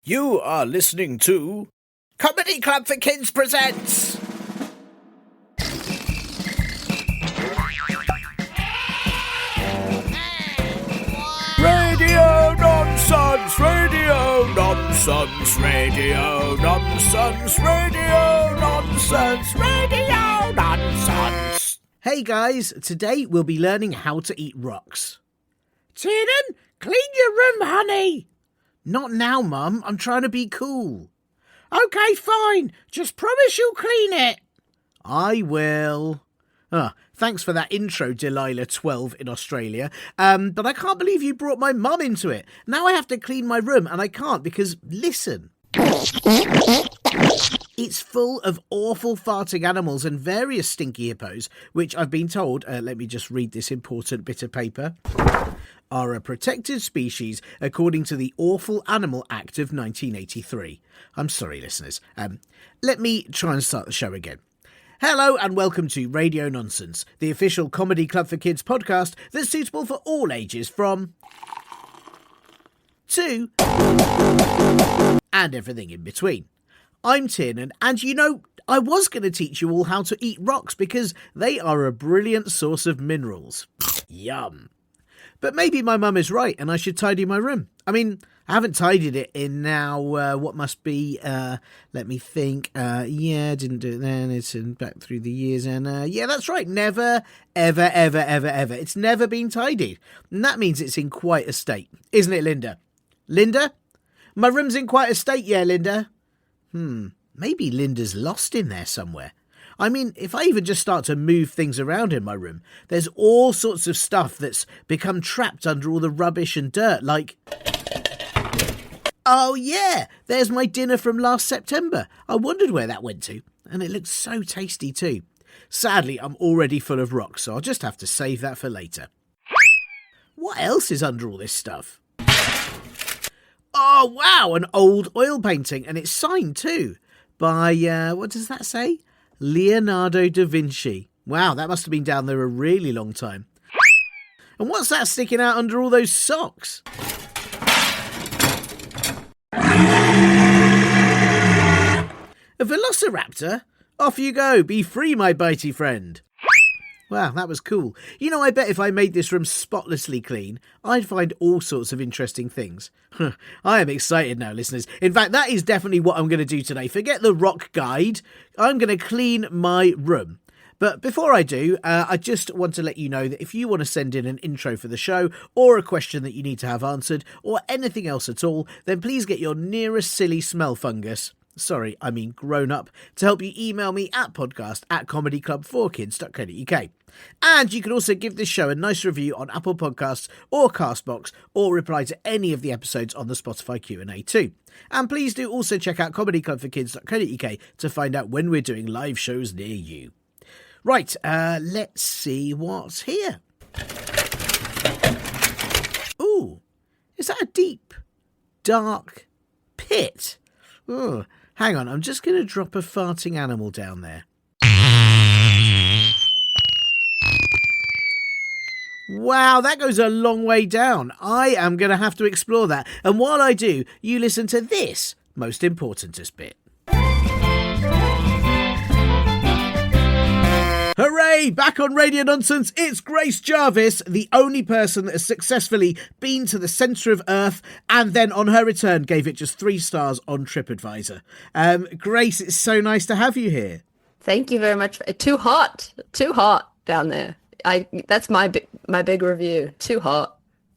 You are listening to Comedy Club for Kids presents Radio Nonsense, Radio Nonsense, Radio Nonsense, Radio Nonsense, Radio Nonsense. Hey guys, today we'll be learning how to eat rocks. Tiernan, clean your room, honey. Not now, Mum. I'm trying to be cool. Okay, fine. Just promise you'll clean it. I will. Thanks for that intro, Delilah 12 in Australia. But I can't believe you brought my mum into it. Now I have to clean my room, and I can't because, listen. It's full of awful farting animals and various stinky hippos, which I've been told, let me just read this important bit of paper, are a protected species according to the Awful Animal Act of 1983. I'm sorry, listeners. Let me try and start the show again. Hello and welcome to Radio Nonsense, the official Comedy Club for Kids podcast that's suitable for all ages from 2 and everything in between. I'm Tiernan, and you know, I was going to teach you all how to eat rocks because they are a brilliant source of minerals. Yum. But maybe my mum is right and I should tidy my room. I mean, I haven't tidied it in now, what must be, let me think. Didn't do it then. It's back through the years. And yeah, that's right. Never, ever, ever, ever, ever. It's never been tidied. And that means it's in quite a state. Isn't it, Linda? Linda? My room's in quite a state, yeah, Linda? Maybe Linda's lost in there somewhere. I mean, if I even just start to move things around in my room, there's all sorts of stuff that's become trapped under all the rubbish and dirt, like... Oh yeah, there's my dinner from last September. I wondered where that went to, and it looks so tasty too. Sadly, I'm already full of rocks, so I'll just have to save that for later. What else is under all this stuff? Oh wow, an old oil painting, and it's signed too, by, what does that say? Leonardo da Vinci. Wow, that must have been down there a really long time. And what's that sticking out under all those socks? A velociraptor? Off you go, be free, my bitey friend. Wow, that was cool. You know, I bet if I made this room spotlessly clean, I'd find all sorts of interesting things. I am excited now, listeners. In fact, that is definitely what I'm going to do today. Forget the rock guide. I'm going to clean my room. But before I do, I just want to let you know that if you want to send in an intro for the show, or a question that you need to have answered, or anything else at all, then please get your nearest silly smell fungus, sorry, I mean grown up, to help you email me at podcast@comedyclub4kids.co.uk. And you can also give this show a nice review on Apple Podcasts or Castbox, or reply to any of the episodes on the Spotify Q&A too. And please do also check out comedyclubforkids.co.uk to find out when we're doing live shows near you. Right, let's see what's here. Ooh, is that a deep, dark pit? Oh, hang on, I'm just going to drop a farting animal down there. Wow, that goes a long way down. I am going to have to explore that. And while I do, you listen to this most importantest bit. Hooray! Back on Radio Nonsense, it's Grace Jarvis, the only person that has successfully been to the centre of Earth and then on her return gave it just 3 stars on TripAdvisor. Grace, it's so nice to have you here. Thank you very much. Too hot down there. That's my big review. Too hot.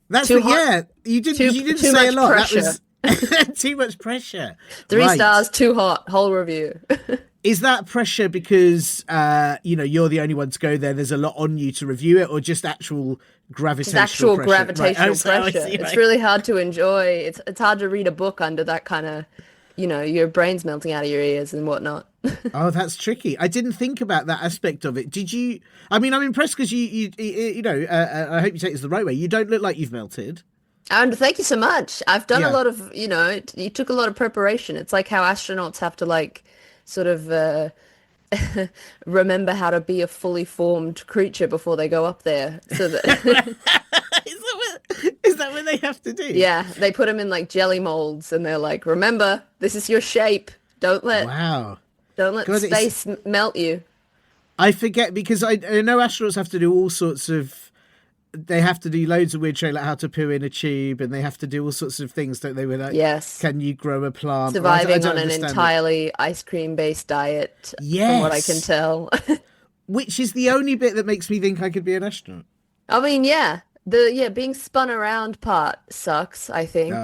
That's too hot. Yeah. You didn't too say a lot. Pressure. That was too much pressure. 3 stars. Too hot. Whole review. Is that pressure because you're the only one to go there? There's a lot on you to review it, or just actual gravitational pressure? Gravitational pressure. Right. It's really hard to enjoy. It's hard to read a book under that kind of, your brain's melting out of your ears and whatnot. Oh, that's tricky. I didn't think about that aspect of it. Did you? I mean, I'm impressed because you I hope you take this the right way. You don't look like you've melted. And thank you so much. I've done a lot of, you took a lot of preparation. It's like how astronauts have to sort of remember how to be a fully formed creature before they go up there. So that Is that what they have to do? Yeah, they put them in like jelly molds, and they're like, "Remember, this is your shape. Don't let Wow. don't let God, it's space melt you." I forget because I know astronauts have to do all sorts of. They have to do loads of weird training, like how to poo in a tube, and they have to do all sorts of things, don't they? Where like, Yes. can you grow a plant? Or I Surviving don't on an understand it. entirely ice cream based diet, from what I can Yes, tell. which is the only bit that makes me think I could be an astronaut. I mean, yeah, the being spun around part sucks, I Ah, think.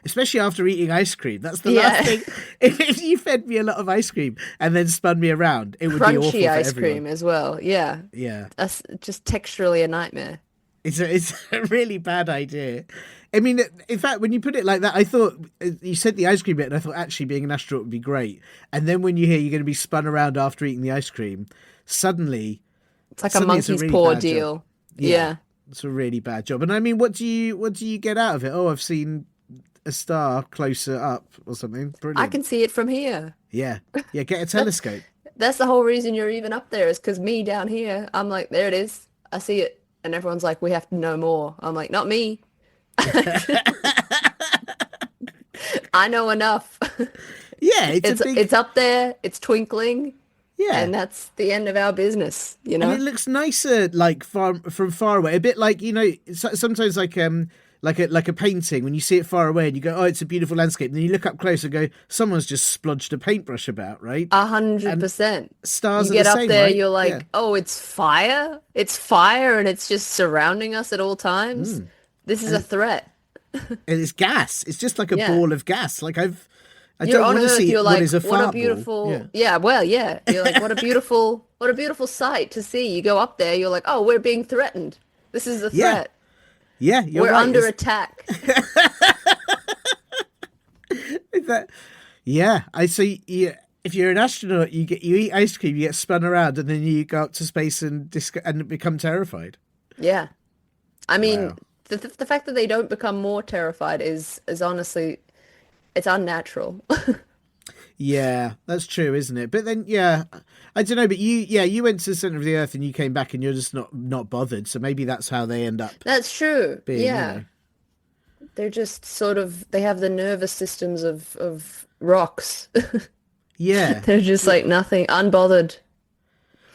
especially after eating ice cream. That's the last Yeah. thing. If you fed me a lot of ice cream and then spun me around, it would be Crunchy awful for ice everyone. cream as well. Yeah. Yeah. That's just texturally a nightmare. It's a really bad idea. I mean, in fact, when you put it like that, I thought you said the ice cream bit, and I thought actually being an astronaut would be great. And then when you hear you're going to be spun around after eating the ice cream, suddenly, It's like a suddenly it's a monkey's really paw bad job. deal. Yeah, Yeah. it's a really bad job. And I mean, what do you get out of it? Oh, I've seen a star closer up or something. I Brilliant. can see it from here. Yeah, yeah. Get a That's telescope. that's the whole reason you're even up there is because me down here, I'm like, there it is. I see it. And everyone's like, we have to know more. I'm like, not me. I know enough. Yeah, it's a big. It's up there, it's twinkling, Yeah, and that's the end of our business, you and it know? looks nicer like from far away, a bit like sometimes like a painting when you see it far away and you go, oh, it's a beautiful landscape, and then you look up close and go, someone's just splodged a paintbrush about, right? A hundred And percent. You stars are the get up same, there, right? you're Yeah. like, oh, it's fire. It's fire, and it's just surrounding us at all times. This is and a it, threat. and it's gas, it's just like a Yeah. ball of gas. Like I You're don't on want to Earth, see you're what like, is a what a fart ball. Yeah. beautiful, yeah, well, yeah. You're like, what a beautiful sight to see. You go up there, you're like, oh, we're being threatened. This is a Yeah, threat. yeah, you're We're right. under attack. Is that yeah, I see. Yeah, if you're an astronaut, you eat ice cream, you get spun around, and then you go up to space and become terrified. Yeah. I mean, Wow. the fact that they don't become more terrified is honestly, it's unnatural. Yeah, that's true, isn't it? But then, yeah, I don't know. But you went to the center of the Earth and you came back, and you're just not bothered. So maybe that's how they end up That's true. being. Yeah. They're just sort of, they have the nervous systems of rocks. Yeah. They're just like nothing, unbothered.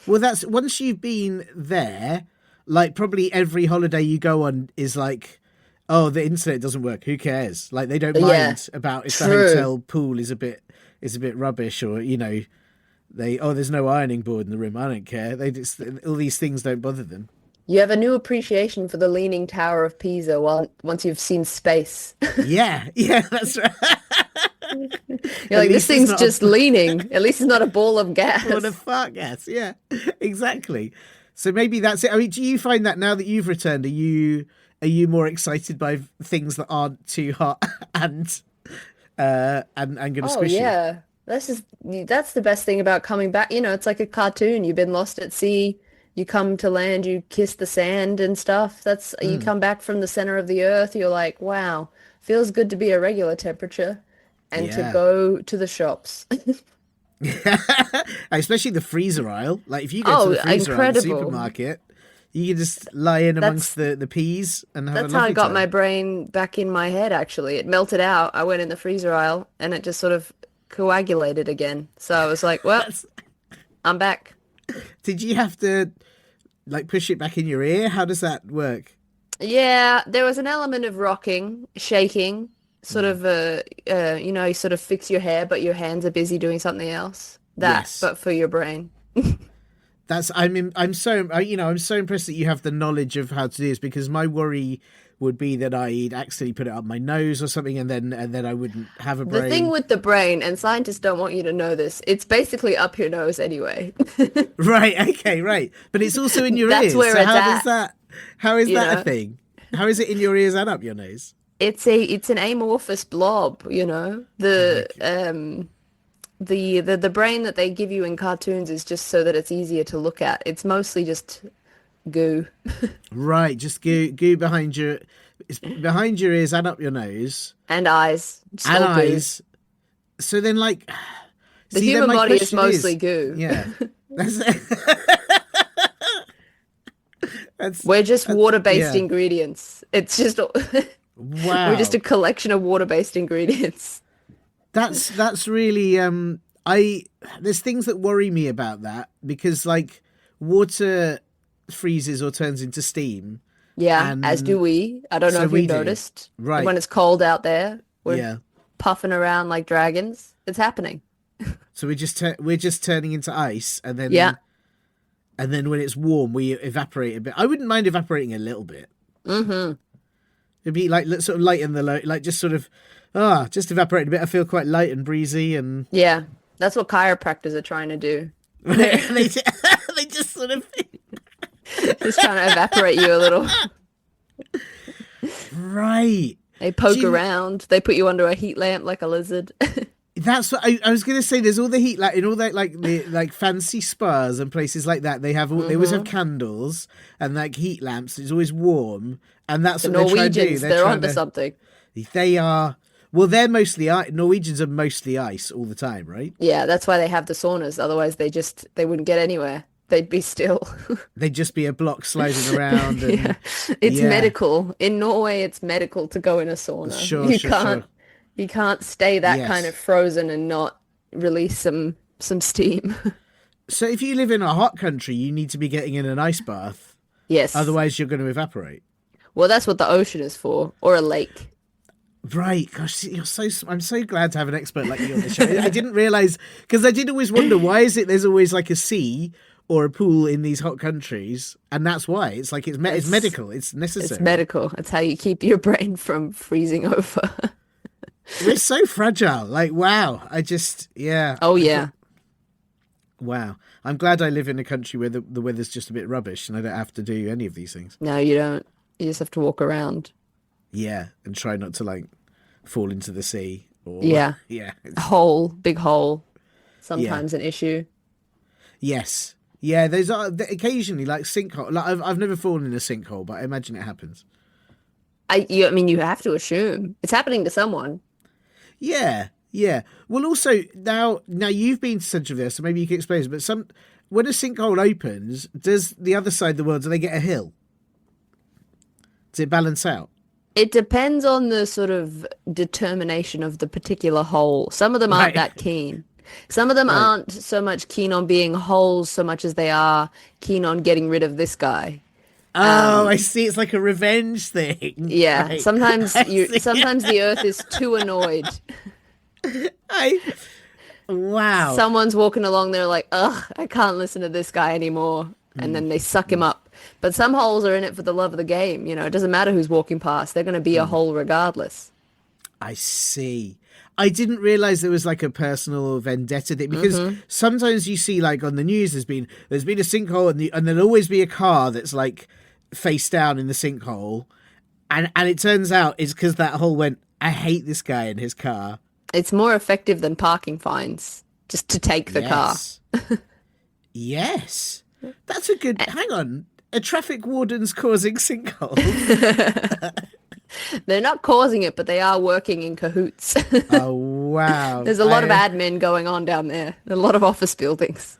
Well, that's once you've been there, like probably every holiday you go on is like, oh, the internet doesn't work. Who cares? Like they don't Yeah, mind about if the true. hotel pool is a bit rubbish, or there's no ironing board in the room. I don't care. They just all these things don't bother them. You have a new appreciation for the Leaning Tower of Pisa once you've seen space. Yeah, yeah, that's right. You're At like, this least it's thing's not just leaning. At least it's not a ball of what a gas. fart gas. Yeah, exactly. So maybe that's it. I mean, do you find that now that you've returned, are you more excited by things that aren't too hot and going to Oh squish you? yeah. That's the best thing about coming back. You know, it's like a cartoon. You've been lost at sea. You come to land, you kiss the sand and stuff. That's you come back from the center of the earth, you're like, wow, feels good to be a regular temperature and to Yeah. go to the shops. Especially the freezer aisle. Like if you go to Oh, the freezer aisle in the incredible. supermarket, you can just lie in amongst That's the peas and have a that's how I lovely got my time. brain back in my head actually. It melted out. I went in the freezer aisle and it just sort of coagulated again. So I was like, well, That's, I'm back. did you have to like push it back in your ear? How does that work? Yeah, there was an element of rocking, shaking, sort of you know, you sort of fix your hair, but your hands are busy doing something else. That, Yes. but for your brain. I'm so impressed that you have the knowledge of how to do this, because my worry would be that I'd accidentally put it up my nose or something, and then I wouldn't have a The thing brain. with the brain, and scientists don't want you to know this, it's basically up your nose anyway. Right, okay, right. But it's also in your That's ears. where So it's how does at, that how is you that a know. thing? How is it in your ears and up your nose? It's an amorphous blob, you know. The brain that they give you in cartoons is just so that it's easier to look at. It's mostly just goo Right, just goo behind your ears and up your nose and eyes, just and all goo. eyes. So then, like, The see, then human my body is question mostly is, goo. yeah, that's That's We're just water-based yeah. ingredients. It's just we're just a Wow. collection of water-based ingredients. That's really I there's things that worry me about that because like water freezes or turns into steam Yeah, as do and we. I don't know so if you've we do. noticed. When Right. it's cold out there, we're Yeah. puffing around like dragons. It's happening. So we're just turning into ice Yeah. and then when it's warm we evaporate a bit. I wouldn't mind evaporating a little bit. Mm-hmm. It'd be like sort of lighten the load, like just sort of just evaporate a bit. I feel quite light and breezy and Yeah. That's what chiropractors are trying to do. they They're they just sort of just trying to evaporate you a little. right. They poke Do you- around. They put you under a heat lamp like a lizard. That's what I was gonna say. There's all the heat, like in all that, like the like fancy spas and places like that. They have they always have candles and like heat lamps. It's always warm, and that's The what they're trying to do. Norwegians, they're trying onto to. something. They are. Well, they're mostly Norwegians are mostly ice all the time, right? Yeah, that's why they have the saunas. Otherwise, they wouldn't get anywhere. They'd be still. They'd just be a block sliding around, and Yeah. It's yeah, medical. In Norway, it's medical to go in a sauna. sure, You sure, can't sure. you can't stay that kind Yes. of frozen and not release some steam. So if you live in a hot country, you need to be getting in an ice bath. Yes. Otherwise, you're going to evaporate. Well, that's what the ocean is for, or a lake. Right, gosh, I'm so glad to have an expert like you on the show. I didn't realize because I did always wonder why is it there's always like a sea or a pool in these hot countries, and that's why it's like it's medical, it's necessary. It's medical. It's how you keep your brain from freezing over. We're so fragile. Like wow, I just yeah. Oh yeah. Wow, I'm glad I live in a country where the weather's just a bit rubbish and I don't have to do any of these things. No, you don't. You just have to walk around. Yeah, and try not to like fall into the sea. Or, Yeah. yeah. Hole, big hole. Sometimes an issue. Yes. Yeah, there's occasionally like sinkhole. Like I've never fallen in a sinkhole, but I imagine it happens. I mean, you have to assume it's happening to someone. Yeah, yeah. Well, also now you've been to Central there, so maybe you can explain this. But when a sinkhole opens, does the other side of the world do they get a hill? Does it balance out? It depends on the sort of determination of the particular hole. Some of them aren't Right. that keen. Some of them aren't so much keen on being holes so much as they are keen on getting rid of this guy. Oh, I see. It's like a revenge thing. Yeah, Right. sometimes I see. sometimes the earth is too annoyed. Wow. Someone's walking along there like, ugh, I can't listen to this guy anymore. And then they suck him up. But some holes are in it for the love of the game. You know, it doesn't matter who's walking past. They're going to be a hole regardless. I see. I didn't realize there was like a personal vendetta thing because sometimes you see like on the news there's been a sinkhole and there'll always be a car that's like face down in the sinkhole and it turns out it's because that hole went, I hate this guy in his car. It's more effective than parking fines just to take the car. Yes. That's a good hang on. A traffic warden's causing sinkholes. They're not causing it, but they are working in cahoots. Oh wow. There's a lot of admin going on down there. A lot of office buildings.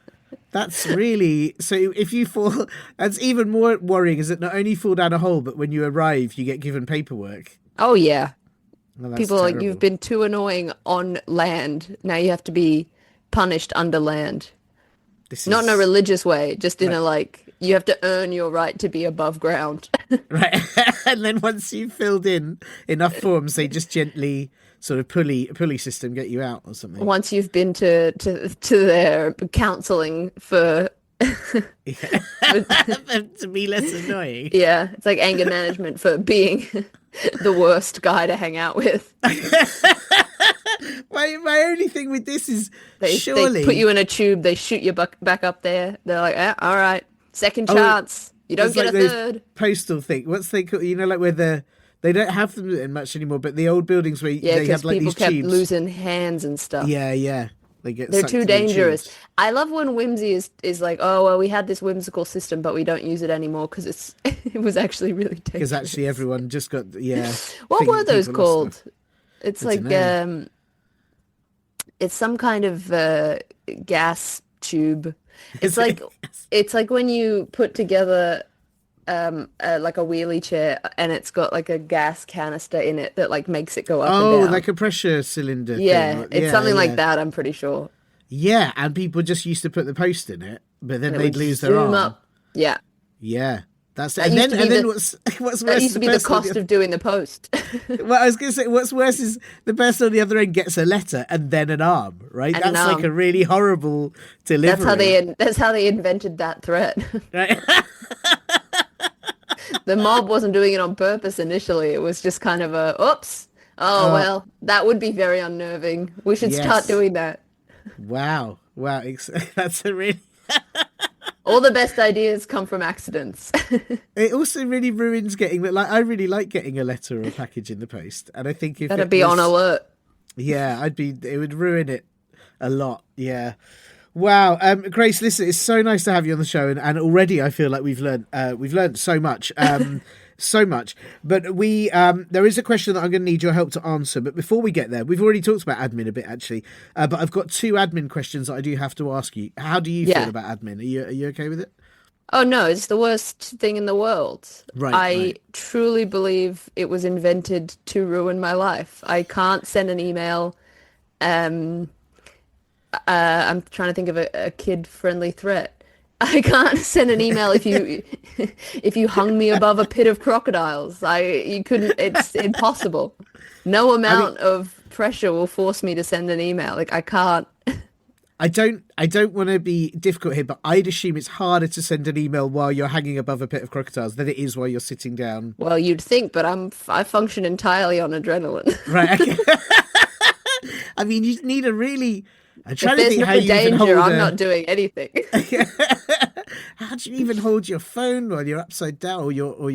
That's really so. If you fall, that's even more worrying. Is that not only fall down a hole, but when you arrive, you get given paperwork. Oh yeah. Well, that's People are like, terrible. you've been too annoying on land. Now you have to be punished under land. This Not in a is- religious way, just in a like, you have to earn your right to be above ground. right. And then once you've filled in enough forms, they just gently sort of a pulley system get you out or something. Once you've been to their counseling for, To be less annoying. yeah, it's like anger management for being the worst guy to hang out with. My only thing with this is They surely put you in a tube, they shoot you back up there. They're like, all right, second chance. You don't it's get like a those third. postal thing. What's they call? You know, like where they don't have them in much anymore, but the old buildings where Yeah, they because had like people these kept tubes. losing hands and stuff. Yeah, yeah. They get They're sucked too in the dangerous. tubes. I love when whimsy is like, oh, well, we had this whimsical system, but we don't use it anymore because it was actually really dangerous. Because actually everyone just got What think were those people lost called? stuff. It's I like dunno. it's some kind of gas tube. It's like when you put together like a wheelie chair, and it's got like a gas canister in it that like makes it go up and Oh, down. like a pressure cylinder thing. Yeah, it's Yeah, something like yeah. that, I'm pretty sure. Yeah, and people just used to put the post in it, but then And it they'd would lose their zoom arm. up. Yeah. Yeah. That's it. That used to be And then the what's that worse, used the to be the person on cost of doing the post. well, I was going to say, what's worse is the person on the other end gets a letter and then an arm, right? And an That's like a arm. really horrible delivery. That's how they invented that threat. Right? The mob wasn't doing it on purpose initially. It was just kind of a, oops. Oh, Oh, well, that would be very unnerving. We should start yes. doing that. Wow. Wow. That's a really. All the best ideas come from accidents. It also really ruins getting that. Like, I really like getting a letter or a package in the post, and I think if Gotta it be on was, alert. yeah, it would ruin it a lot. Yeah. Wow, Grace, listen, it's so nice to have you on the show, and already I feel like we've learned so much, so much. But there is a question that I'm going to need your help to answer. But before we get there, we've already talked about admin a bit actually, but I've got two admin questions that I do have to ask you. How do you feel Yeah. about admin? Are you okay with it? Oh no, it's the worst thing in the world. Right, I right. truly believe it was invented to ruin my life. I can't send an email. Um, I'm trying to think of a kid-friendly threat. I can't send an email if you if you hung me above a pit of crocodiles. You couldn't. It's impossible. No I mean, amount of pressure will force me to send an email. Like I can't. I don't want to be difficult here, but I'd assume it's harder to send an email while you're hanging above a pit of crocodiles than it is while you're sitting down. Well, you'd think, but I function entirely on adrenaline. Right. Okay. I mean, you need a really. I'm If trying to there's think no how you even danger, hold I'm a. not doing anything. How do you even hold your phone while you're upside down, or your Oh,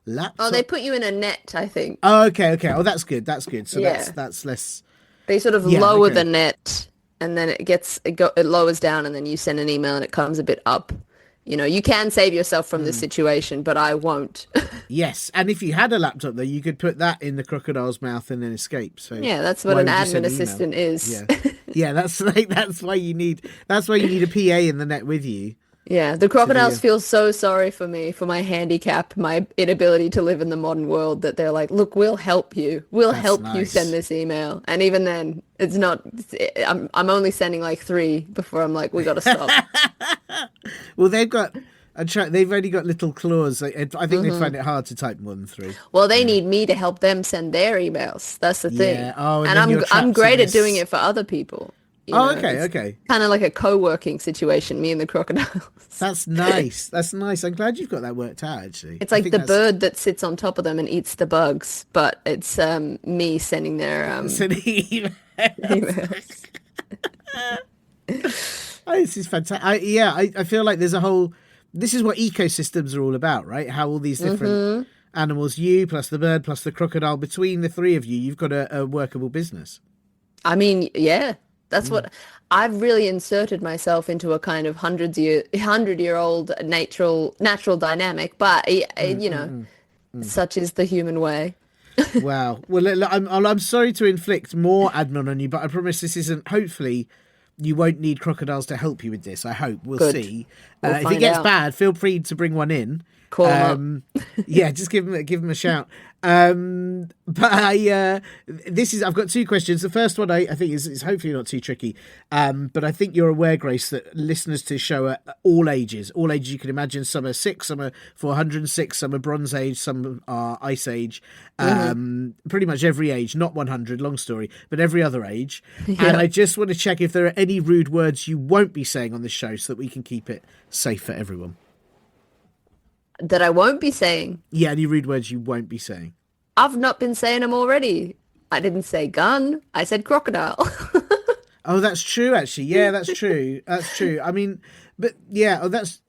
they laptop? put you in a net, I think. Oh, okay, okay. Oh, that's good. That's good. So Yeah. that's less. They sort of Yeah. lower the Okay. net and then it lowers down and then you send an email and it comes a bit up. You know, you can save yourself from this situation, but I won't. Yes, and if you had a laptop though, you could put that in the crocodile's mouth and then escape. So Yeah, that's what why an would you admin send an email? assistant is. Yeah, yeah. That's why you need a PA in the net with you Yeah, the to crocodiles do. feel so sorry for me, for my handicap, my inability to live in the modern world, that they're like, look, we'll help you. We'll That's help you send nice. this email. And even then, it's not, I'm only sending like three before I'm like, we got to stop. Well, they've only got little claws. I think they'd find it hard to type more than three. Well, they need me to help them send their emails. That's the thing. Yeah. Oh, and And then you're I'm trapped in great at doing this. it for other people. You Oh, know, okay, it's okay. kind of like a co-working situation, me and the crocodiles. That's nice. That's nice. I'm glad you've got that worked out. Actually, It's I like think the that's bird that sits on top of them and eats the bugs, but it's me sending their so the emails. Oh, this is fantastic. I feel like there's a whole. This is what ecosystems are all about, right? How all these different animals, you plus the bird plus the crocodile, between the three of you, you've got a workable business. I mean, yeah, that's what I've really inserted myself into a kind of 100-year-old natural dynamic, but you know, such is the human way. Wow. Well, look, I'm sorry to inflict more admin on you, but I promise this isn't. Hopefully, you won't need crocodiles to help you with this. I hope we'll Good. see. We'll If it find gets out. bad, feel free to bring one in. Call 'em up. Yeah, just give them a shout. But I've got two questions. The first one I think is hopefully not too tricky. But I think you're aware, Grace, that listeners to the show are all ages you can imagine. Some are 6, some are 406, some are Bronze Age, some are Ice Age. Pretty much every age, not 100, long story, but every other age. And I just want to check if there are any rude words you won't be saying on this show so that we can keep it safe for everyone. That I won't be saying. Yeah, any rude words you won't be saying. I've not been saying them already. I didn't say gun. I said crocodile. Oh, that's true, actually. Yeah, that's true. That's true. I mean, but yeah, that's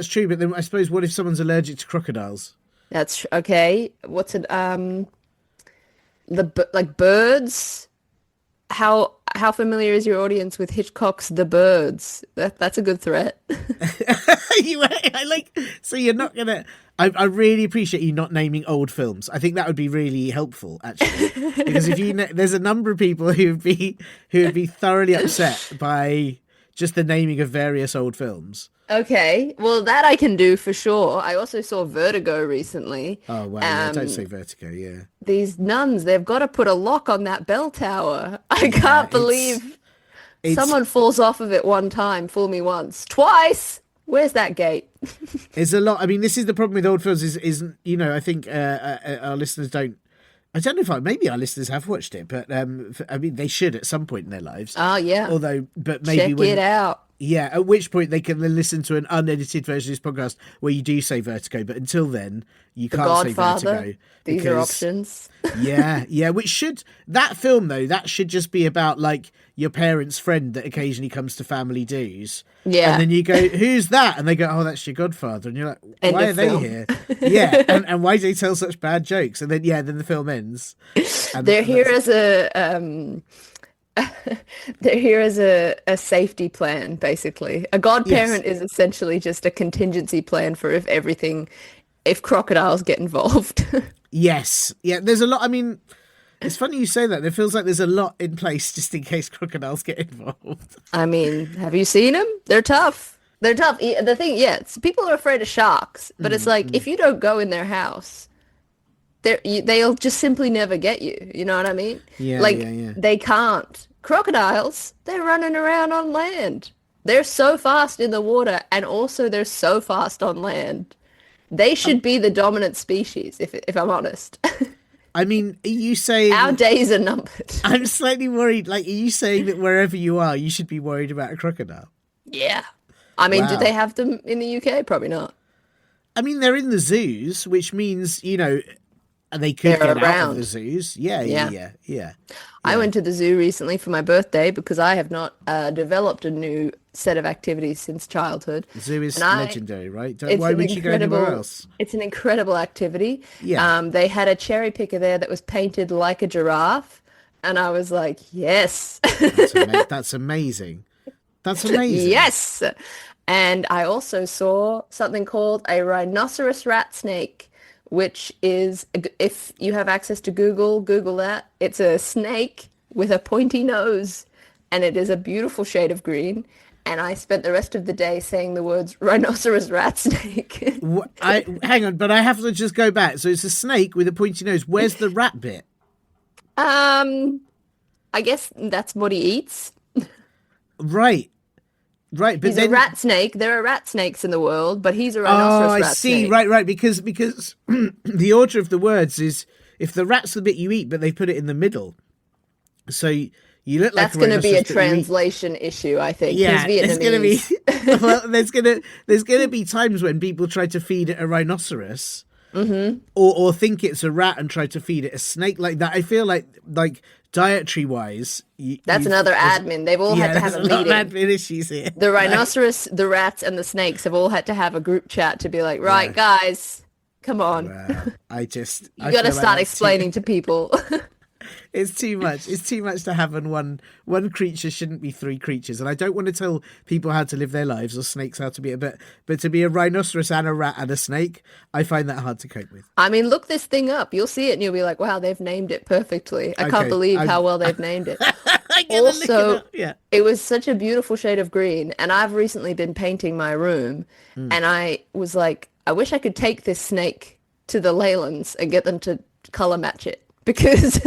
true. But then I suppose, what if someone's allergic to crocodiles? That's okay. What's it? Like birds. How familiar is your audience with Hitchcock's The Birds? That's a good threat. I like. So you're not gonna. I really appreciate you not naming old films. I think that would be really helpful, actually, because if there's a number of people who would be thoroughly upset by just the naming of various old films. Okay, well that I can do for sure. I also saw Vertigo recently. Oh wow, yeah, don't say Vertigo, yeah. These nuns, they've got to put a lock on that bell tower. I Yeah, can't believe it's someone falls off of it one time. Fool me once, twice. Where's that gate? it's a lot. I mean, this is the problem with old films is you know, I think our listeners don't. I don't know if maybe our listeners have watched it, but I mean, they should at some point in their lives. Oh yeah. Although, but maybe Check when it out. yeah, at which point they can then listen to an unedited version of this podcast where you do say Vertigo, but until then you can't say Godfather. Vertigo. These are options. Yeah, which should that film though, that should just be about like your parents' friend that occasionally comes to family dues. Yeah. And then you go, who's that? And they go, oh, that's your godfather. And you're like, End why of are they film. here? Yeah. And why do they tell such bad jokes? And then then the film ends. And They're here as a they're here as a safety plan, basically. A godparent is essentially just a contingency plan for if crocodiles get involved. Yes. Yeah, there's a lot. I mean, it's funny you say that. It feels like there's a lot in place just in case crocodiles get involved. I mean, have you seen them? They're tough. They're tough. The thing, people are afraid of sharks, but it's like if you don't go in their house, they'll just simply never get you. You know what I mean? Yeah, like yeah. they can't. Crocodiles, they're running around on land. They're so fast in the water, and also they're so fast on land. They should be the dominant species, if I'm honest. I mean, are you saying Our days are numbered? I'm slightly worried. Like, are you saying that wherever you are, you should be worried about a crocodile? Yeah. I mean, do Wow. they have them in the UK? Probably not. I mean, they're in the zoos, which means, you know, they could They're get out around. of the zoos. Yeah. I went to the zoo recently for my birthday because I have not developed a new set of activities since childhood. The zoo is And legendary, right? It's Why an would you go anywhere else? It's an incredible activity. Yeah. They had a cherry picker there that was painted like a giraffe, and I was like, yes. That's amazing. That's amazing. Yes. And I also saw something called a rhinoceros rat snake, which is, if you have access to Google that. It's a snake with a pointy nose, and it is a beautiful shade of green. And I spent the rest of the day saying the words rhinoceros rat snake. Hang on, but I have to just go back. So it's a snake with a pointy nose. Where's the rat bit? I guess that's what he eats. Right. But He's then a rat snake. There are rat snakes in the world, but he's a rhinoceros rat I see. snake. Right. Because the order of the words is if the rat's the bit you eat, but they put it in the middle. So you look like That's going to be a rhinoceros, but you eat- translation issue, I think. Yeah, He's there's gonna be Vietnamese. well, there's gonna be times when people try to feed it a rhinoceros, or think it's a rat and try to feed it a snake like that. I feel like dietary wise, That's another admin. They've all had to have there's a lot of meeting. admin issues here. The rhinoceros, the rats, and the snakes have all had to have a group chat to be like, right, guys, come on. Wow. I You got to start explaining to people. It's too much. It's too much to have, and one creature shouldn't be three creatures. And I don't want to tell people how to live their lives or snakes how to be. But to be a rhinoceros and a rat and a snake, I find that hard to cope with. I mean, look this thing up. You'll see it and you'll be like, wow, they've named it perfectly. I can't believe how well they've named it. Also, it was such a beautiful shade of green. And I've recently been painting my room. And I was like, I wish I could take this snake to the Leylands and get them to color match it. Because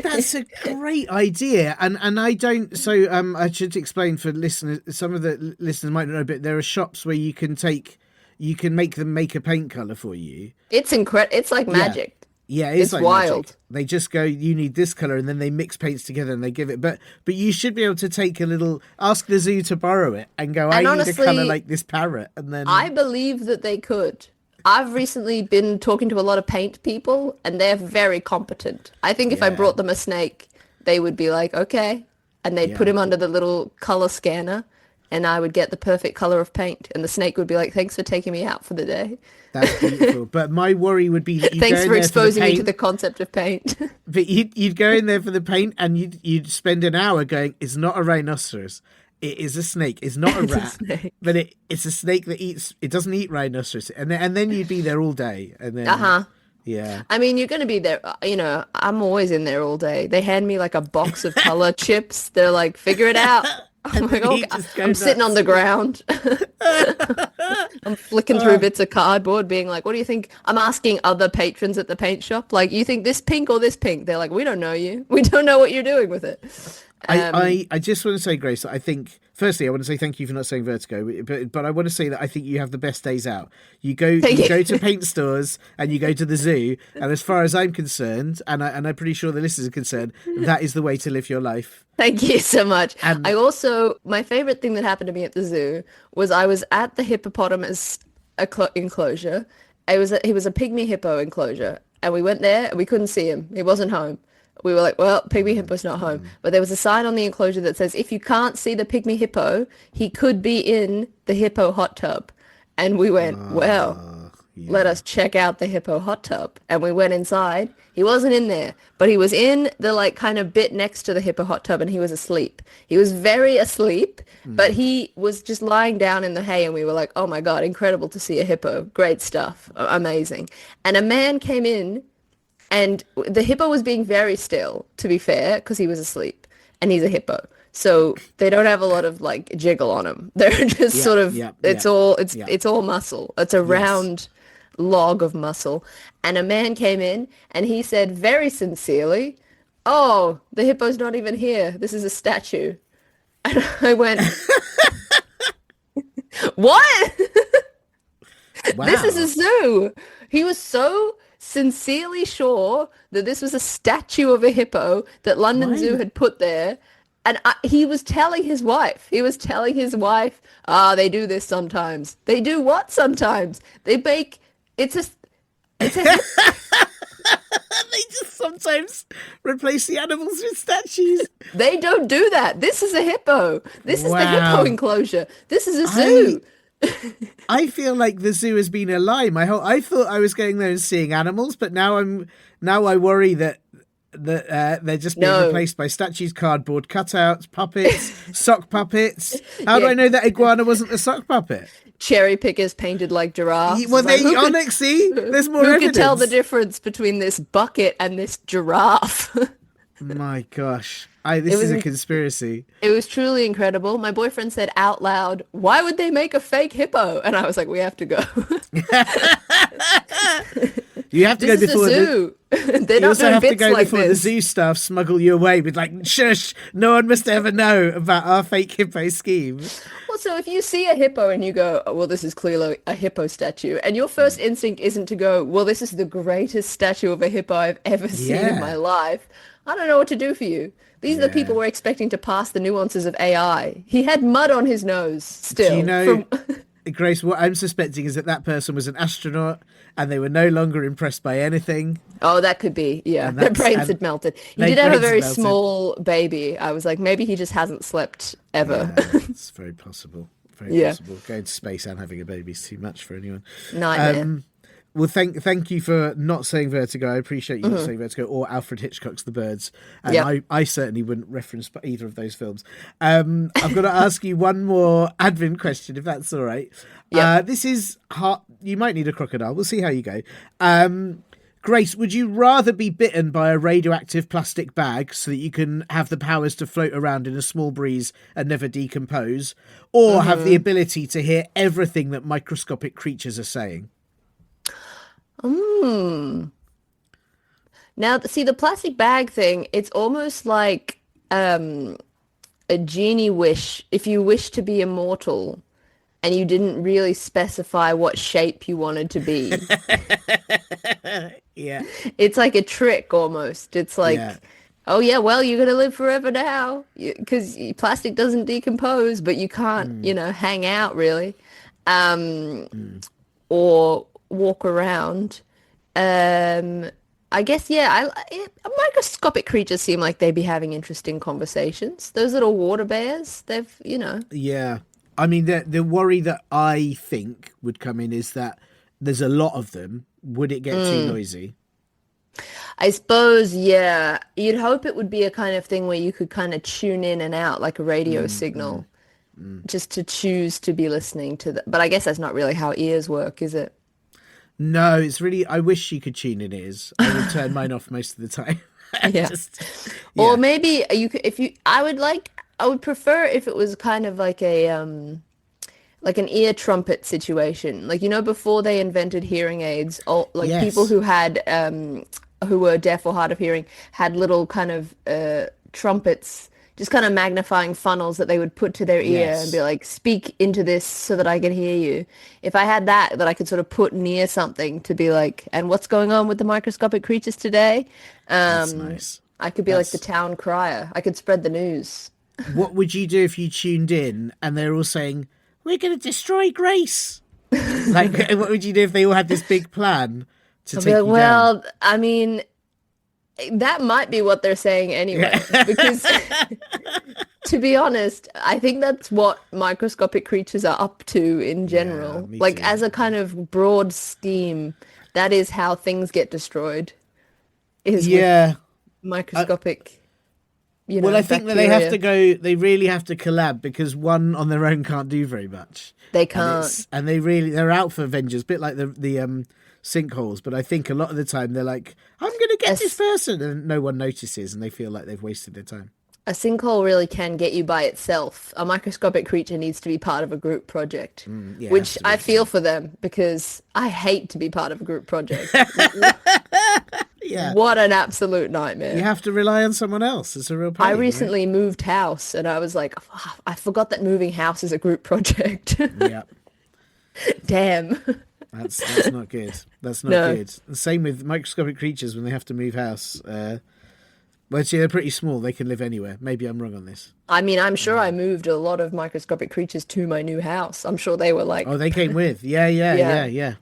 that's a great idea, and I don't. So I should explain for listeners. Some of the listeners might not know, but there are shops where you can make them make a paint color for you. it's incredible. It's like magic. Yeah, It's like wild. magic. They just go, you need this color, and then they mix paints together and they give it. But you should be able to take ask the zoo to borrow it and go. I need a color like this parrot, and then I believe that they could. I've recently been talking to a lot of paint people, and they're very competent. I think if I brought them a snake, they would be like, okay. And they'd put him under the little color scanner, and I would get the perfect color of paint. And the snake would be like, thanks for taking me out for the day. That's beautiful. But my worry would be that you Thanks go in for there exposing for the me to paint, the concept of paint. But you'd go in there for the paint, and you'd spend an hour going, it's not a rhinoceros. It is a snake. It's not a It's a rat, snake. but it's a snake that eats. It doesn't eat rhinoceros, and then you'd be there all day, and then yeah. I mean, you're going to be there. You know, I'm always in there all day. They hand me like a box of color chips. They're like, figure it out. I'm And like, then he'd okay. just go I'm sitting on nuts. the ground. I'm flicking through bits of cardboard, being like, what do you think? I'm asking other patrons at the paint shop, like, you think this pink or this pink? They're like, we don't know you. We don't know what you're doing with it. I just want to say, Grace, that I think, firstly, I want to say thank you for not saying vertigo, but I want to say that I think you have the best days out. You go to paint stores and you go to the zoo, and as far as I'm concerned, and I'm pretty sure the listeners are concerned, that is the way to live your life. Thank you so much. And My favorite thing that happened to me at the zoo was I was at the hippopotamus enclosure. He was a pygmy hippo enclosure, and we went there and we couldn't see him. He wasn't home. We were like, well, pygmy hippo's not home. But there was a sign on the enclosure that says, if you can't see the pygmy hippo, he could be in the hippo hot tub. And we went, well, let us check out the hippo hot tub. And we went inside. He wasn't in there, but he was in the like kind of bit next to the hippo hot tub, and he was asleep. He was very asleep, but he was just lying down in the hay, and we were like, oh my God, incredible to see a hippo. Great stuff. Amazing. And a man came in, and the hippo was being very still, to be fair, because he was asleep, and he's a hippo. So they don't have a lot of like jiggle on them. They're just it's all muscle. It's a round log of muscle. And a man came in and he said very sincerely, oh, the hippo's not even here. This is a statue. And I went, what? wow. This is a zoo. He was so sincerely sure that this was a statue of a hippo that London Zoo had put there. And he was telling his wife, they do this sometimes. They do what sometimes? They bake, it's a They just sometimes replace the animals with statues. They don't do that. This is a hippo. This is the hippo enclosure. This is a zoo. I feel like the zoo has been a lie. I thought I was going there and seeing animals, but now I worry that they're just being replaced by statues, cardboard cutouts, puppets, sock puppets. How do I know that iguana wasn't a sock puppet? Cherry pickers painted like giraffes. Well, see, there's more evidence. Who could tell the difference between this bucket and this giraffe? My gosh. This is a conspiracy. It was truly incredible. My boyfriend said out loud, why would they make a fake hippo? And I was like, we have to go. You have to go before the zoo. They're you not also doing have to bits go like before this. the zoo staff smuggle you away with like, shush, no one must ever know about our fake hippo scheme. Well, so if you see a hippo and you go, oh, well, this is clearly a hippo statue, and your first instinct isn't to go, well, this is the greatest statue of a hippo I've ever seen in my life, I don't know what to do for you. These are the people we're expecting to pass the nuances of AI. He had mud on his nose still. Do you know, Grace, what I'm suspecting is that person was an astronaut and they were no longer impressed by anything. Oh, that could be. Yeah, their brains had melted. He did have a very small baby. I was like, maybe he just hasn't slept ever. Yeah, it's very possible. Very possible. Going to space and having a baby is too much for anyone. Nightmare. Well, thank you for not saying Vertigo. I appreciate you not saying Vertigo or Alfred Hitchcock's The Birds. I certainly wouldn't reference either of those films. I've got to ask you one more admin question, if that's all right. This is hard. You might need a crocodile. We'll see how you go. Grace, would you rather be bitten by a radioactive plastic bag so that you can have the powers to float around in a small breeze and never decompose, or have the ability to hear everything that microscopic creatures are saying? Now, see, the plastic bag thing, it's almost like a genie wish. If you wish to be immortal and you didn't really specify what shape you wanted to be. Yeah. It's like a trick almost. It's like, oh yeah, well, you're going to live forever now because plastic doesn't decompose, but you can't, hang out really. Or walk around. I guess, microscopic creatures seem like they'd be having interesting conversations. Those little water bears, they've. Yeah. I mean, the worry that I think would come in is that there's a lot of them. Would it get too noisy? I suppose, yeah. You'd hope it would be a kind of thing where you could kind of tune in and out like a radio signal. Just to choose to be listening to but I guess that's not really how ears work, is it? No, it's really, I wish you could tune in ears. I would turn mine off most of the time. Or maybe I would like I would prefer if it was kind of like an ear trumpet situation. Like, before they invented hearing aids, all like people Yes. who were deaf or hard of hearing had little kind of trumpets, just kind of magnifying funnels that they would put to their ear and be Yes. like, speak into this so that I can hear you. If I had that I could sort of put near something to be like, and what's going on with the microscopic creatures today? That's Um, nice. I could be like the That's town crier. I could spread the news. what would you do if you tuned in and they're all saying, "We're going to destroy Grace"? Like, what would you do if they all had this big plan to I'll be take like, you down? well, I mean, that might be what they're saying Yeah. anyway, because to be honest, I think that's what microscopic creatures are up to in Yeah, general. me Like, too. as a kind of broad scheme, that is how things get destroyed, is with Yeah. microscopic, Well, I think that they have to bacteria. go. They really have to collab because one on their own can't do very much, They and can't. they're out for Avengers, bit like the sinkholes. But I think a lot of the time they're like, "I'm going to A, get this s- person," and no one notices, and they feel like they've wasted their time. a sinkhole really can get you by itself. A microscopic creature needs to be part of a group project, Yeah, it has which to I be. feel for them because I hate to be part of a group project. Yeah, What an absolute you nightmare. have to rely on someone else. It's a real I pain, right? recently moved house and I was like, "Ah, I forgot that moving house is a group project." Yeah, Damn. that's not good. That's not No. good. The same with microscopic creatures when they have to move house. Well, see, they're pretty small. They can live anywhere. Maybe I'm wrong on this. I mean, I'm sure I moved a lot of microscopic creatures to my new house. I'm sure they were Oh, like, they came with. Yeah, yeah, yeah, yeah. yeah.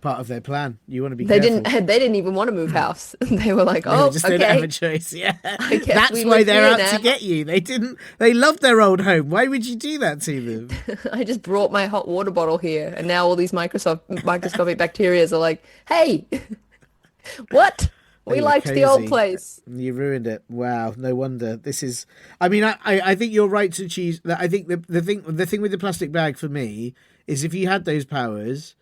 Part of their plan. You want to be They didn't careful. they didn't even want to move house. They were like, They were "Oh, just they don't have a okay. choice. Yeah, I guess that's we why live they're here out to now." get you. They didn't. They loved their old home. Why would you do that to them? I just brought my hot water bottle here and now all these microscopic bacterias are like, "Hey, what? We They were liked the old cozy. place." You ruined it. Wow. No wonder. This is. I mean, I think you're right to choose. I think the thing with the plastic bag for me is if you had those powers.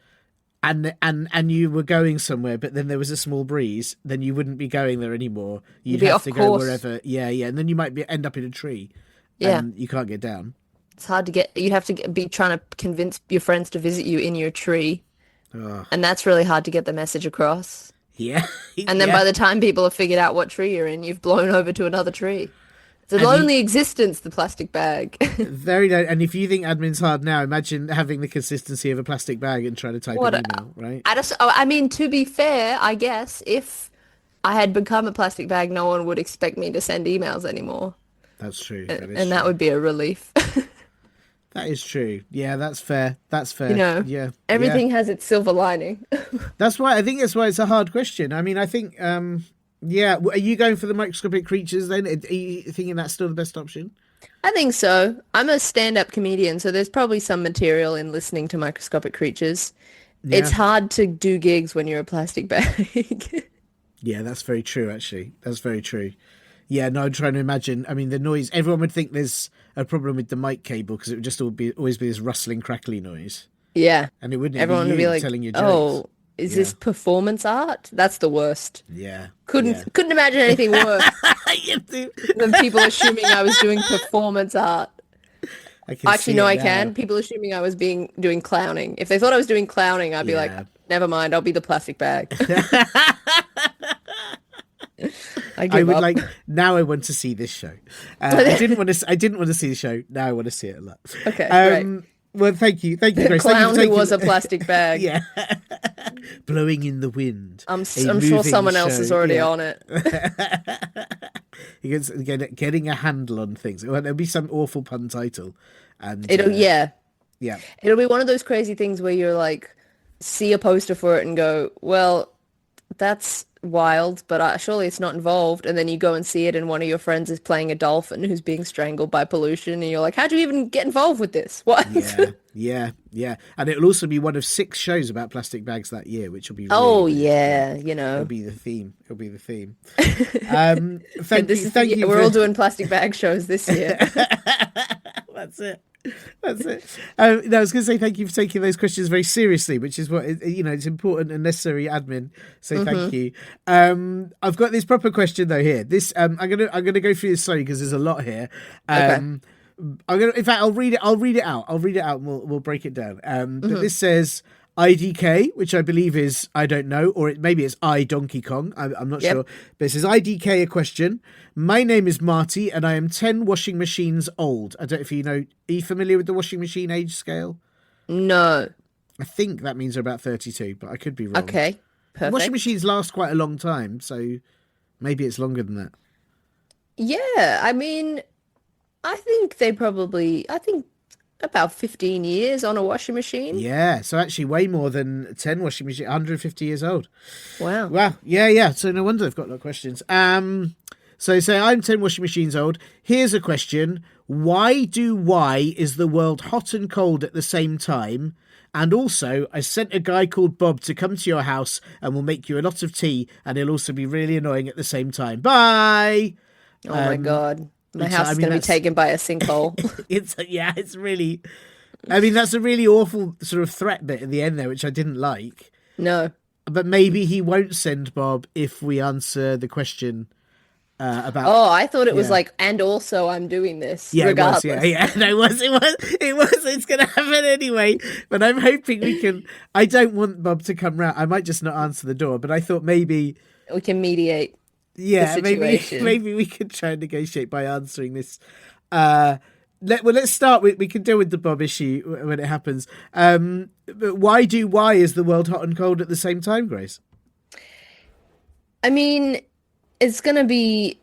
And you were going somewhere, but then there was a small breeze, then you wouldn't be going there anymore. You'd You'd be have off to go course. wherever. Yeah, yeah, and then you might end up in a tree, Yeah. and you can't get down. It's hard to get. You'd have to be trying to convince your friends to visit you in your tree, Oh, and that's really hard to get the message across. yeah, And then yeah. by the time people have figured out what tree you're in, you've blown over to another tree. It's a And you lonely existence, the plastic bag. very low. And if you think admin's hard now, imagine having the consistency of a plastic bag and trying to type an What? email, right? I mean, to be fair, I guess if I had become a plastic bag, no one would expect me to send emails anymore, That's true. That is and that true. would be a relief. That is true. Yeah, that's fair. That's fair. Yeah, yeah. Everything has its silver lining. That's why I think that's why it's a hard question. I mean, I think, yeah. Are you going for the microscopic creatures then? Are you thinking that's still the best option? I think so. I'm a stand-up comedian, so there's probably some material in listening to microscopic creatures. It's Yeah. hard to do gigs when you're a plastic bag. Yeah, that's very true, actually. That's very true. Yeah, no, I'm trying to imagine. I mean, the noise, everyone would think there's a problem with the mic cable because it would just always be this rustling, crackly noise. Yeah. And it wouldn't be Everyone would be you like, telling your jokes. "Oh, is Yeah, this performance art?" That's the worst. yeah, yeah. Couldn't imagine anything worse You do- than people assuming I was doing performance art. I can Actually, see no, it I now. can. People assuming I was doing clowning. If they thought I was doing clowning, I'd be like, Yeah. "Never mind, I'll be the plastic bag." I I give would up. like now. I want to see this show. I didn't want to. I didn't want to see the show. Now I want to see it a lot. Okay, great. Well, thank you, Grace. Thank you Clown for who taking. was a plastic bag. Yeah, blowing in the wind. A I'm sure moving someone else is show. already Yeah. on it. He gets getting a handle on things. Well, there'll be some awful pun title, and Yeah. yeah, It'll be one of those crazy things where you're like, see a poster for it and go, well, that's wild, but surely it's not involved. And then you go and see it, and one of your friends is playing a dolphin who's being strangled by pollution, and you're like, how'd you even get involved with this? What? yeah, yeah, yeah. And it'll also be one of 6 shows about plastic bags that year, which will be really Oh good. yeah, It'll be the theme. It'll be the theme. And this is Thank you. we're all doing plastic bag shows this year. That's it. That's it. No, I was going to say thank you for taking those questions very seriously, which is what it's important and necessary admin. So thank you. I've got this proper question though here. This I'm gonna go through this slowly because there's a lot here. Okay. In fact, I'll read it. I'll read it out. I'll read it out, and we'll break it down. But Hmm. this says IDK, which I believe is I don't know, or maybe it's I Donkey Kong. I'm not Yep. sure. But it says IDK a question. My name is Marty, and I am 10 washing machines old. I don't know if you know. Are you familiar with the washing machine age scale? No. I think that means they're about 32, but I could be wrong. Okay. Washing Perfect. machines last quite a long time, so maybe it's longer than that. Yeah, I mean, I think about 15 years on a washing machine. Yeah, so actually way more than 10 washing machines, 150 years old. Wow. Wow, yeah. So no wonder they've got a lot of questions. So say I'm 10 washing machines old. Here's a question. Why is the world hot and cold at the same time? And also, I sent a guy called Bob to come to your house and will make you a lot of tea, and he'll also be really annoying at the same time. Bye! Oh my God. My So, house I is mean, going to be that's taken by a sinkhole. it's really. I mean, that's a really awful sort of threat bit at the end there, which I didn't like. No. But maybe he won't send Bob if we answer the question about. Oh, I thought it was Yeah, like, and also I'm doing this yeah, it was. Yeah, regardless. yeah. No, it was. It's going to happen anyway. But I'm hoping we can. I don't want Bob to come round. I might just not answer the door. But I thought maybe, We can mediate the yeah, maybe situation. maybe we could try and negotiate by answering this. Let's start with. We can deal with the Bob issue when it happens. But why is the world hot and cold at the same time, Grace? I mean, it's going to be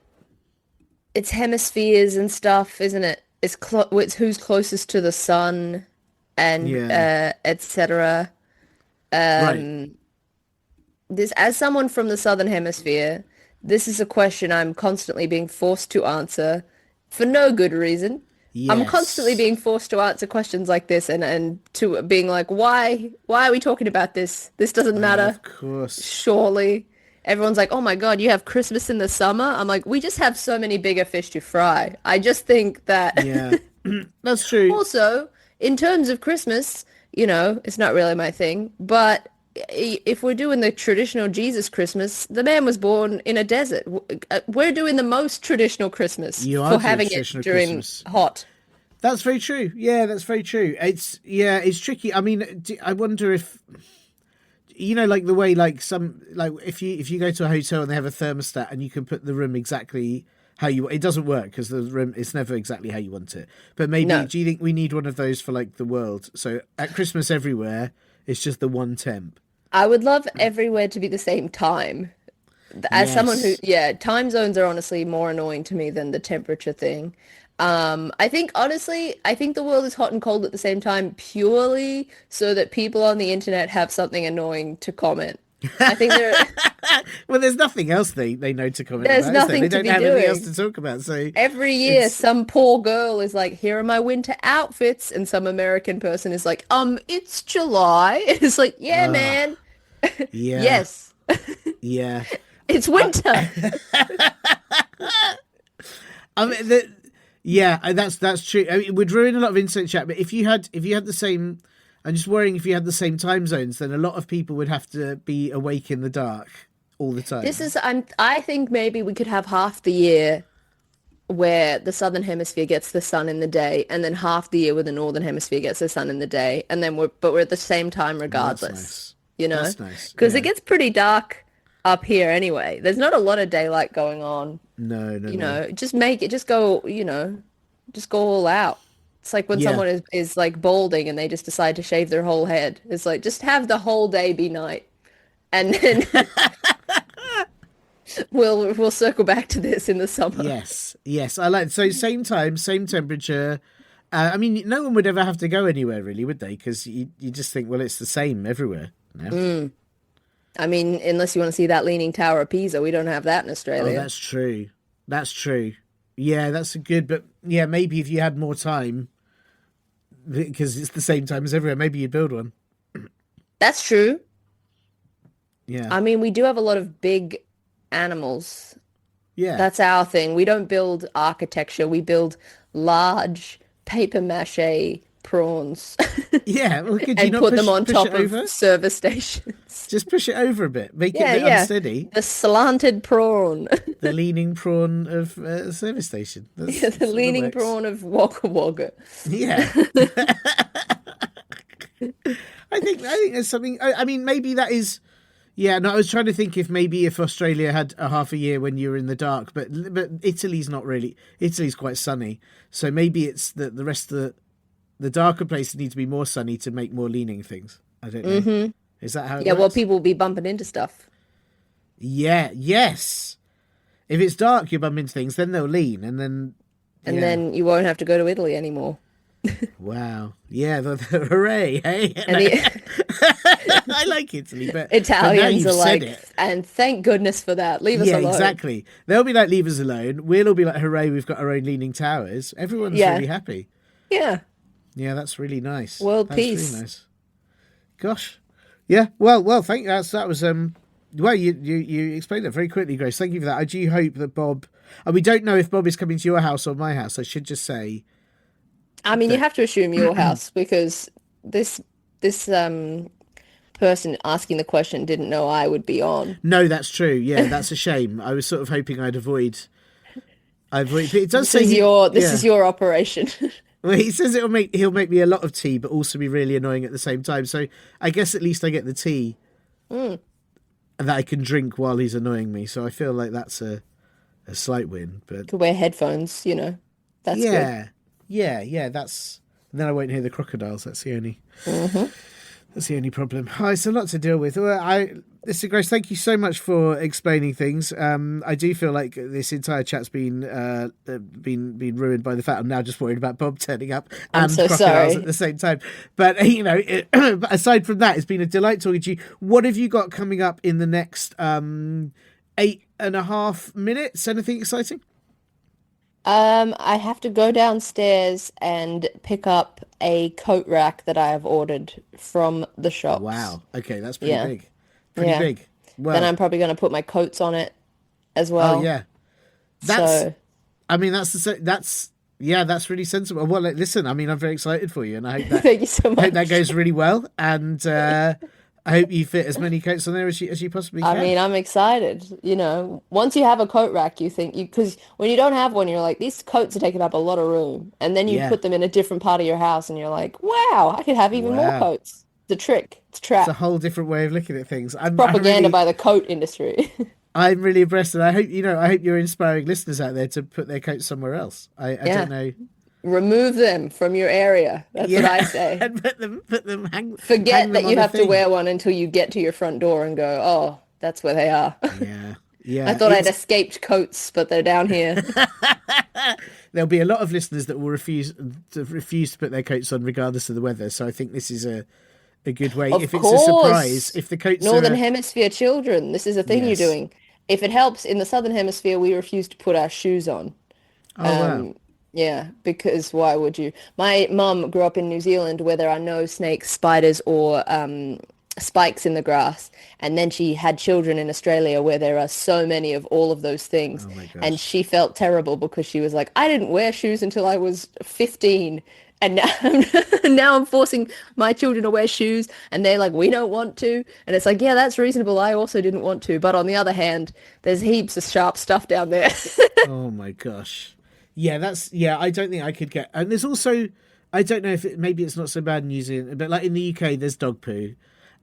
it's hemispheres and stuff, isn't it? It's who's closest to the sun and Yeah, etc. right. This, as someone from the southern hemisphere, this is a question I'm constantly being forced to answer for no good reason. I'm constantly Yes. being forced to answer questions like this and to being like, why are we talking about this? This doesn't matter. Of course. Surely. Everyone's like, oh my God, you have Christmas in the summer? I'm like, we just have so many bigger fish to fry. I just think that Yeah, that's true. also, in terms of Christmas, it's not really my thing, but if we're doing the traditional Jesus Christmas, the man was born in a desert. We're doing the most traditional Christmas You are for doing having it traditional during Christmas. hot. That's very true. Yeah, that's very true. It's tricky. I mean, I wonder if like the way like some like if you go to a hotel and they have a thermostat and you can put the room exactly how you it doesn't work because the room it's never exactly how you want it. But maybe No, do you think we need one of those for like the world? So at Christmas everywhere, it's just the one temp. I would love everywhere to be the same time. As someone who, Yes. yeah, time zones are honestly more annoying to me than the temperature thing. I think honestly, I think the world is hot and cold at the same time purely so that people on the internet have something annoying to comment. I think Well, there's nothing else they know to comment there's about, is there? They nothing to don't be have anything else doing. to talk about. So Every year, it's some poor girl is like, "Here are my winter outfits," and some American person is like, it's July." It's like, yeah, man, yeah, yes, yeah. it's winter. I mean, yeah, that's true. I mean, it would ruin a lot of internet chat. But if you had the same, I'm just worrying if you had the same time zones, then a lot of people would have to be awake in the dark all the This time. is, I think maybe we could have half the year where the southern hemisphere gets the sun in the day, and then half the year where the northern hemisphere gets the sun in the day, and then we're at the same time Well, that's regardless, nice. you know? That's nice. Because it Yeah. gets pretty dark up here anyway. There's not a lot of daylight going on, No, no, no. just make it, just go, just go all out. It's like when Yeah. someone is like balding and they just decide to shave their whole head. It's like, just have the whole day be night. And then we'll circle back to this in the summer. Yes. Yes. I like so same time, same temperature. I mean, no one would ever have to go anywhere, really, would they? Because you just think, well, it's the same everywhere. No? I mean, unless you want to see that Leaning Tower of Pisa, we don't have that in Oh, Australia. that's true. That's true. Yeah, that's a good. But yeah, maybe if you had more time, because it's the same time as everywhere, maybe you'd build one. That's true. Yeah. I mean, we do have a lot of big animals. Yeah. That's our thing. We don't build architecture. We build large paper mache prawns Yeah, well, could you and not put them on push top it of over? service stations. Just push it over a bit, make it Yeah, a bit yeah. unsteady. The slanted prawn. The leaning prawn of a service station. Yeah, That the sort of leaning works. prawn of Wagga Wagga. Yeah. I think there's something. I mean, maybe that is. Yeah, no, I was trying to think if Australia had a half a year when you were in the dark, but Italy's not really. Italy's quite sunny, so maybe it's the rest of the darker places need to be more sunny to make more leaning things. I don't know. Mm-hmm. Is that how it Yeah, well, works? people will be bumping into stuff. Yeah. Yes. If it's dark, you bump into things, then they'll lean, and then And yeah. then you won't have to go to Italy anymore. Wow. Yeah. Hooray! Hey. And the I like Italy, but now Italians you've are said like, it. and thank goodness for that. Leave us Yeah, alone. exactly. They'll be like, leave us alone. We'll all be like, hooray, we've got our own leaning towers. Everyone's Yeah. really happy. Yeah. Yeah, that's really nice. World That's peace. really nice. Gosh. Yeah. Well. Thank you. That was Well, you explained it very quickly, Grace. Thank you for that. I do hope that Bob. And we don't know if Bob is coming to your house or my house. I should just say. I mean, you have to assume your house because this person asking the question didn't know I would be on. No, that's true. Yeah, that's a shame. I was sort of hoping I'd avoid. It does say This is your operation. Well, he says he'll make me a lot of tea, but also be really annoying at the same time. So I guess at least I get the tea that I can drink while he's annoying me. So I feel like that's a slight win. But Could wear headphones, That's good. yeah. That's and then I won't hear the crocodiles. That's the only. That's the only problem. Oh, it's a lot to deal with. Well, Mr. Grace, thank you so much for explaining things. I do feel like this entire chat's been ruined by the fact I'm now just worried about Bob turning up I'm and so crocodiles sorry. at the same time. But but aside from that, it's been a delight talking to you. What have you got coming up in the next 8.5 minutes? Anything exciting? I have to go downstairs and pick up a coat rack that I have ordered from the shops. Wow. Okay, that's pretty Yeah. big. Pretty Yeah. big. Well, Then I'm probably going to put my coats on it as well. oh yeah. So I mean, that's really sensible. Well, listen, I mean, I'm very excited for you, and I hope that thank you so I hope that much. goes really well, and I hope you fit as many coats on there as you possibly can. I mean, I'm excited. Once you have a coat rack, because when you don't have one, you're like, these coats are taking up a lot of room. And then you Yeah. put them in a different part of your house and you're like, wow, I could have even more Wow. coats. It's a trick. It's a trap. It's a whole different way of looking at things. Propaganda by the coat industry. I'm really impressed, and I hope you're inspiring listeners out there to put their coats somewhere else. I Yeah. don't know. Remove them from your area. That's what I say. And put them hang. Forget hang them that on you a have to thing. wear one until you get to your front door and go, oh, that's where they are. Yeah, yeah. I thought I'd escaped coats, but they're down here. There'll be a lot of listeners that will refuse to put their coats on regardless of the weather. So I think this is a good way. Of If it's course. a surprise, if the coats Northern are Hemisphere children, this is a thing Yes. you're doing. If it helps, in the Southern Hemisphere, we refuse to put our shoes on. oh wow, Yeah, because why would you? My mum grew up in New Zealand where there are no snakes, spiders, or spikes in the grass. And then she had children in Australia where there are so many of all of those things. Oh my gosh. And she felt terrible because she was like, I didn't wear shoes until I was 15. And now I'm forcing my children to wear shoes, and they're like, we don't want to. And it's like, yeah, that's reasonable. I also didn't want to. But on the other hand, there's heaps of sharp stuff down there. oh my gosh, yeah. I don't think I could get. And there's also, I don't know if maybe it's not so bad in New Zealand, but like in the UK, there's dog poo.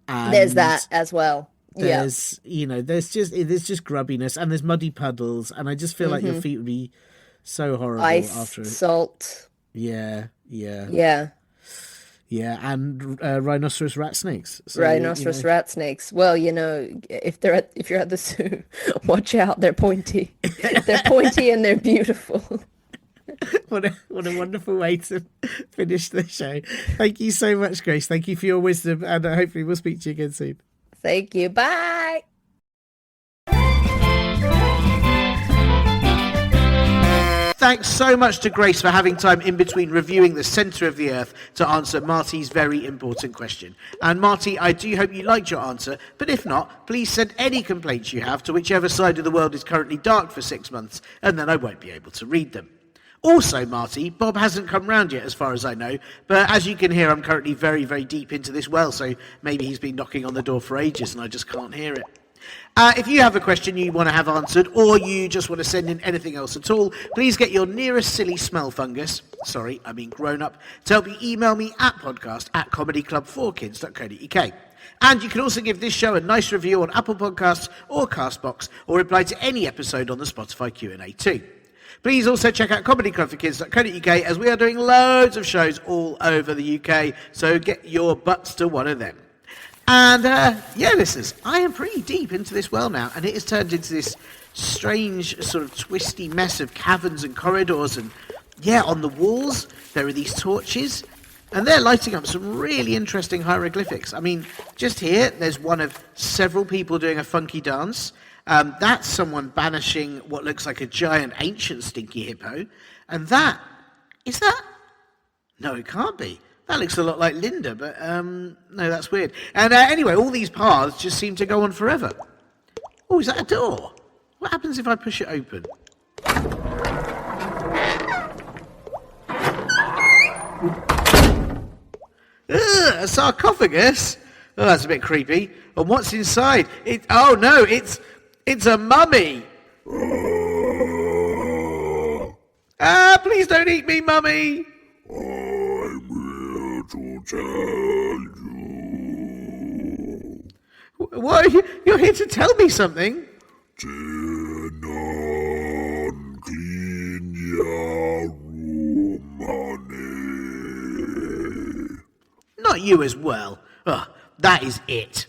And There's that as well. Yeah. There's there's just grubbiness, and there's muddy puddles, and I just feel like your feet would be so horrible Ice, after. salt. Yeah, Yeah. and rhinoceros rat snakes. So, Rhinoceros rat snakes. Well, if you're at the zoo, watch out. They're pointy. They're pointy and they're beautiful. What a wonderful way to finish the show. Thank you so much, Grace. Thank you for your wisdom, and hopefully we'll speak to you again soon. Thank you. Bye. Thanks so much to Grace for having time in between reviewing the centre of the Earth to answer Marty's very important question. And Marty, I do hope you liked your answer, but if not, please send any complaints you have to whichever side of the world is currently dark for 6 months, and then I won't be able to read them. Also, Marty, Bob hasn't come round yet as far as I know, but as you can hear, I'm currently very, very deep into this well, so maybe he's been knocking on the door for ages and I just can't hear it. If you have a question you want to have answered, or you just want to send in anything else at all, please get your nearest silly smell fungus, sorry, I mean grown up, to help you email me at podcast@comedyclub4kids.co.uk. And you can also give this show a nice review on Apple Podcasts or Castbox, or reply to any episode on the Spotify Q&A too. Please also check out comedyclubforkids.co.uk, as we are doing loads of shows all over the UK, so get your butts to one of them. And, yeah, listeners, I am pretty deep into this well now, and it has turned into this strange, sort of twisty mess of caverns and corridors, and, yeah, on the walls, there are these torches, and they're lighting up some really interesting hieroglyphics. I mean, just here, there's one of several people doing a funky dance. That's someone banishing what looks like a giant ancient stinky hippo. And is that? No, it can't be. That looks a lot like Linda, but no, that's weird. And anyway, all these paths just seem to go on forever. Oh, is that a door? What happens if I push it open? Ugh, a sarcophagus? Oh, that's a bit creepy. And what's inside? Oh no, it's a mummy. Please don't eat me, mummy. I'm here to tell you. What? You're here to tell me something? Tiernan, clean your room, honey. Not you as well. Ugh, that is it.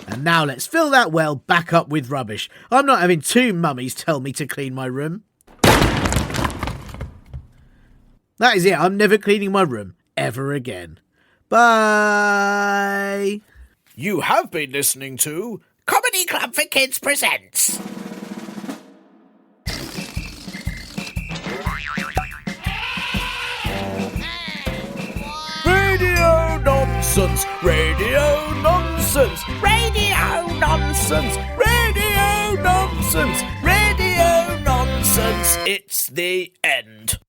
And now let's fill that well back up with rubbish. I'm not having two mummies tell me to clean my room. That is it. I'm never cleaning my room ever again. Bye. You have been listening to Comedy Club for Kids presents. Radio nonsense, radio nonsense, radio nonsense, radio nonsense, radio nonsense. It's the end.